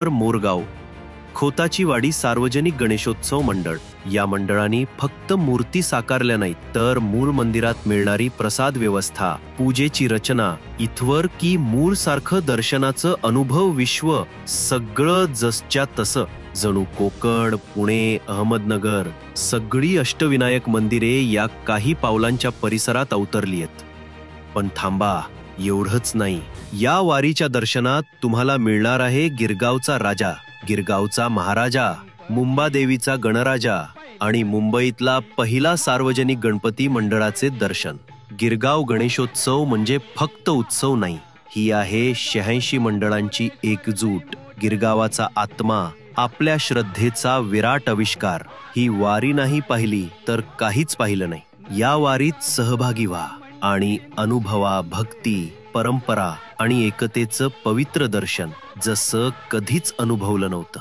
मोरगाव खोताची वाडी सार्वजनिक गणेशोत्सव मंडळ या मंडळाने फक्त मूर्ती साकारल्या नाहीत तर मूळ मंदिरात मिळणारी प्रसाद व्यवस्था, पूजेची रचना, इथवर की मूळ सारखं दर्शनाचं अनुभव विश्व सगळं जसच्या तसं जणू कोकण, पुणे, अहमदनगर सगळी अष्टविनायक मंदिरे या काही पावलांच्या परिसरात अवतरली आहेत. पण थांबा, एवढंच नाही. या वारीच्या दर्शनात तुम्हाला मिळणार आहे गिरगावचा राजा, गिरगावचा महाराजा, मुंबादेवीचा गणराजा आणि मुंबईतला पहिला सार्वजनिक गणपती मंडळाचे दर्शन. गिरगाव गणेशोत्सव म्हणजे फक्त उत्सव नाही, ही आहे 86 मंडळांची एकजूट. गिरगावाचा आत्मा, आपल्या श्रद्धेचा विराट आविष्कार. ही वारी नाही पाहिली तर काहीच पाहिलं नाही. या वारीत सहभागी व्हा आणि अनुभवा भक्ती, परंपरा आणि एकतेचं पवित्र दर्शन जसं कधीच अनुभवलं नव्हतं.